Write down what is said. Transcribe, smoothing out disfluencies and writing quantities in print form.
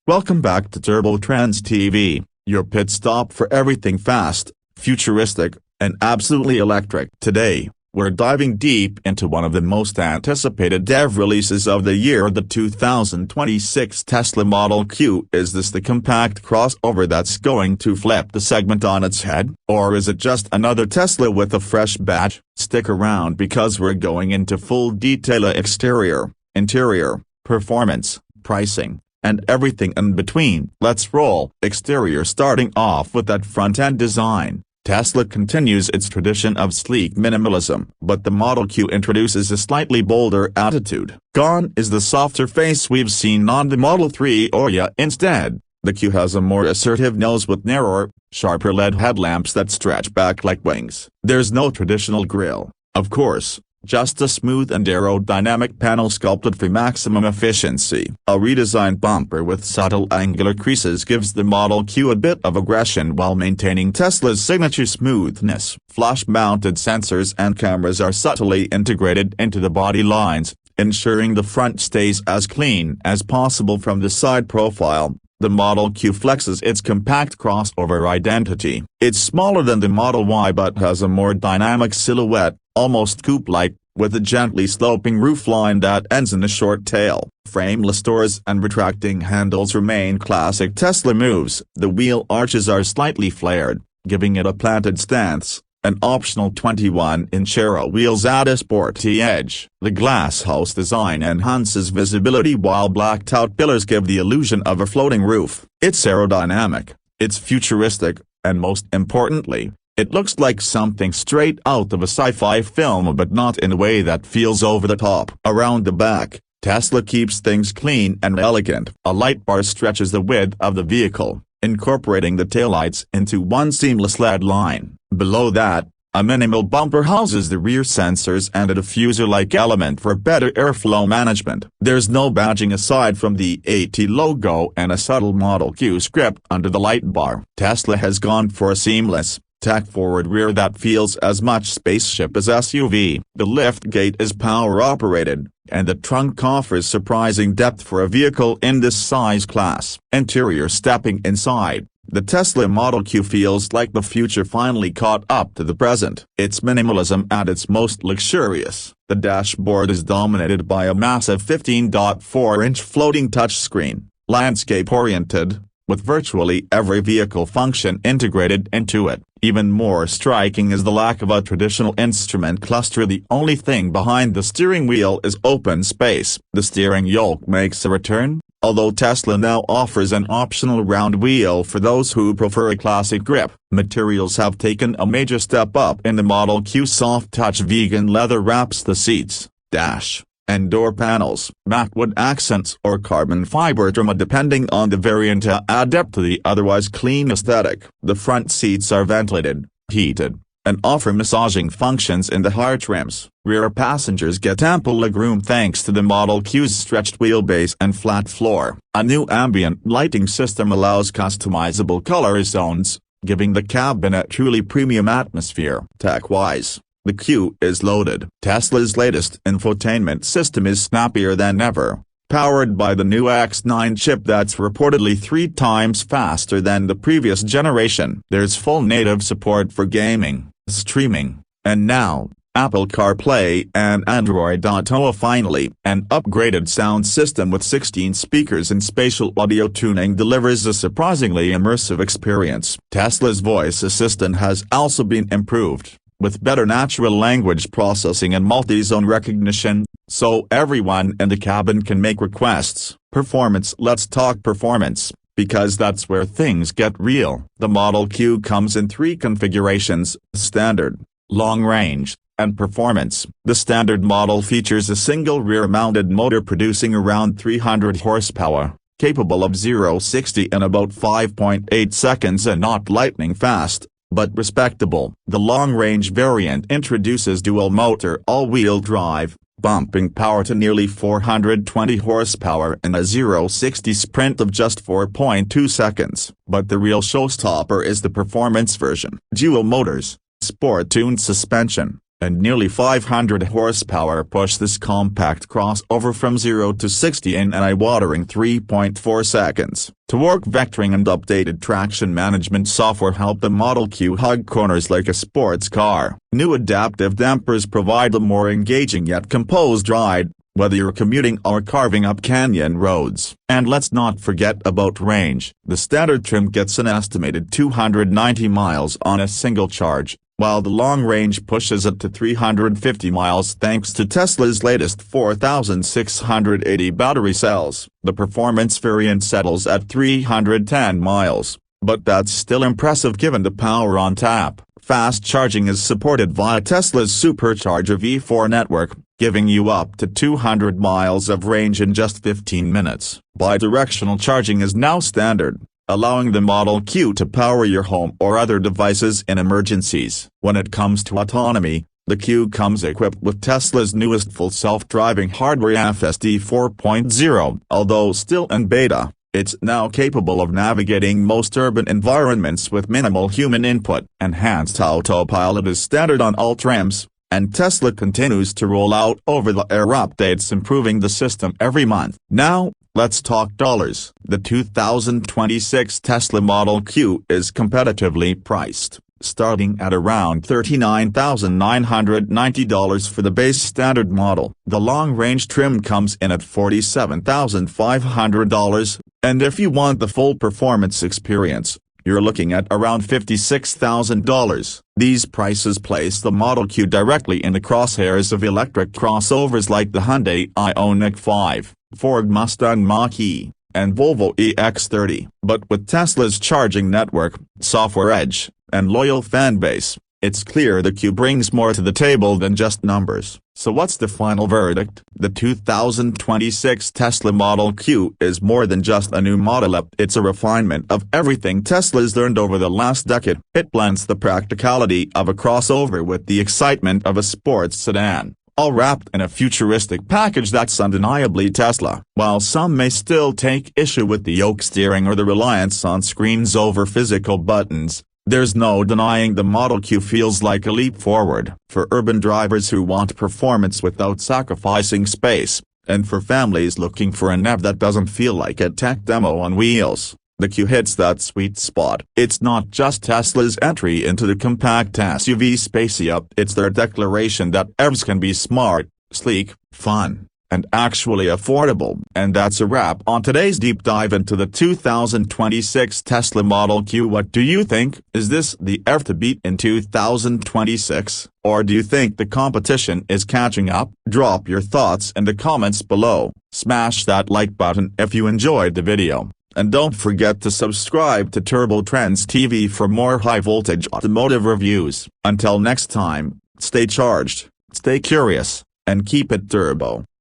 Welcome back to Trendz TV, your pit stop for everything fast, futuristic, and absolutely electric. Today, we're diving deep into one of the most anticipated dev releases of the year, the 2026 Tesla Model Q. Is this the compact crossover that's going to flip the segment on its head? Or is it just another Tesla with a fresh badge? Stick around because we're going into full detail: exterior, interior, performance, pricing, and everything in between. Let's roll. Exterior. Starting off with that front-end design, Tesla continues its tradition of sleek minimalism, but the Model Q introduces a slightly bolder attitude. Gone is the softer face we've seen on the Model 3 or yeah. Instead, the Q has a more assertive nose with narrower, sharper LED headlamps that stretch back like wings. There's no traditional grille, of course, just a smooth and aerodynamic panel sculpted for maximum efficiency. A redesigned bumper with subtle angular creases gives the Model Q a bit of aggression while maintaining Tesla's signature smoothness. Flush-mounted sensors and cameras are subtly integrated into the body lines, ensuring the front stays as clean as possible from the side profile. The Model Q flexes its compact crossover identity. It's smaller than the Model Y but has a more dynamic silhouette, almost coupe-like, with a gently sloping roofline that ends in a short tail. Frameless doors and retracting handles remain classic Tesla moves. The wheel arches are slightly flared, giving it a planted stance. An optional 21-inch aero wheels add a sporty edge. The glasshouse design enhances visibility while blacked-out pillars give the illusion of a floating roof. It's aerodynamic, it's futuristic, and most importantly, it looks like something straight out of a sci-fi film, but not in a way that feels over the top. Around the back, Tesla keeps things clean and elegant. A light bar stretches the width of the vehicle, incorporating the taillights into one seamless LED line. Below that, a minimal bumper houses the rear sensors and a diffuser-like element for better airflow management. There's no badging aside from the AT logo and a subtle Model Q script under the light bar. Tesla has gone for a seamless, tech-forward rear that feels as much spaceship as SUV. The liftgate is power-operated, and the trunk offers surprising depth for a vehicle in this size class. Interior. Stepping inside, the Tesla Model Q feels like the future finally caught up to the present. It's minimalism at its most luxurious. The dashboard is dominated by a massive 15.4-inch floating touchscreen, landscape-oriented, with virtually every vehicle function integrated into it. Even more striking is the lack of a traditional instrument cluster. The only thing behind the steering wheel is open space. The steering yoke makes a return, although Tesla now offers an optional round wheel for those who prefer a classic grip. Materials have taken a major step up in the Model Q. Soft touch vegan leather wraps the seats, dash, and door panels. Matte wood accents or carbon fiber trim, depending on the variant, add depth to the otherwise clean aesthetic. The front seats are ventilated, heated, and offer massaging functions in the higher trims. Rear passengers get ample legroom thanks to the Model Q's stretched wheelbase and flat floor. A new ambient lighting system allows customizable color zones, giving the cabin a truly premium atmosphere. Tech-wise, the Q is loaded. Tesla's latest infotainment system is snappier than ever, powered by the new X9 chip that's reportedly 3 times faster than the previous generation. There's full native support for gaming, streaming, and now, Apple CarPlay and Android Auto. Finally, an upgraded sound system with 16 speakers and spatial audio tuning delivers a surprisingly immersive experience. Tesla's voice assistant has also been improved, with better natural language processing and multi-zone recognition, so everyone in the cabin can make requests. Performance. Let's talk performance, because that's where things get real. The Model Q comes in 3 configurations: standard, long range, and performance. The standard model features a single rear-mounted motor producing around 300 horsepower, capable of 0-60 in about 5.8 seconds and not lightning fast, but respectable. The long-range variant introduces dual-motor all-wheel drive, bumping power to nearly 420 horsepower in a 0-60 sprint of just 4.2 seconds. But the real showstopper is the performance version. Dual motors, sport-tuned suspension, and nearly 500 horsepower push this compact crossover from 0 to 60 in an eye-watering 3.4 seconds. Torque vectoring and updated traction management software help the Model Q hug corners like a sports car. New adaptive dampers provide a more engaging yet composed ride, whether you're commuting or carving up canyon roads. And let's not forget about range. The standard trim gets an estimated 290 miles on a single charge, while the long range pushes it to 350 miles thanks to Tesla's latest 4,680 battery cells. The performance variant settles at 310 miles, but that's still impressive given the power on tap. Fast charging is supported via Tesla's Supercharger V4 network, giving you up to 200 miles of range in just 15 minutes. Bidirectional charging is now standard, allowing the Model Q to power your home or other devices in emergencies. When it comes to autonomy, the Q comes equipped with Tesla's newest full self-driving hardware FSD 4.0. Although still in beta, it's now capable of navigating most urban environments with minimal human input. Enhanced Autopilot is standard on all trims, and Tesla continues to roll out over-the-air updates improving the system every month. Now, let's talk dollars. The 2026 Tesla Model Q is competitively priced, starting at around $39,990 for the base standard model. The long-range trim comes in at $47,500, and if you want the full performance experience, you're looking at around $56,000. These prices place the Model Q directly in the crosshairs of electric crossovers like the Hyundai Ioniq 5, Ford Mustang Mach-E, and Volvo EX30. But with Tesla's charging network, software edge, and loyal fanbase, it's clear the Q brings more to the table than just numbers. So what's the final verdict? The 2026 Tesla Model Q is more than just a new model. It's a refinement of everything Tesla's learned over the last decade. It blends the practicality of a crossover with the excitement of a sports sedan, all wrapped in a futuristic package that's undeniably Tesla. While some may still take issue with the yoke steering or the reliance on screens over physical buttons, there's no denying the Model Q feels like a leap forward. For urban drivers who want performance without sacrificing space, and for families looking for a NEV that doesn't feel like a tech demo on wheels, the Q hits that sweet spot. It's not just Tesla's entry into the compact SUV space. It's their declaration that EVs can be smart, sleek, fun, and actually affordable. And that's a wrap on today's deep dive into the 2026 Tesla Model Q. What do you think? Is this the EV to beat in 2026? Or do you think the competition is catching up? Drop your thoughts in the comments below. Smash that like button if you enjoyed the video. And don't forget to subscribe to Trendz TV for more high-voltage automotive reviews. Until next time, stay charged, stay curious, and keep it turbo.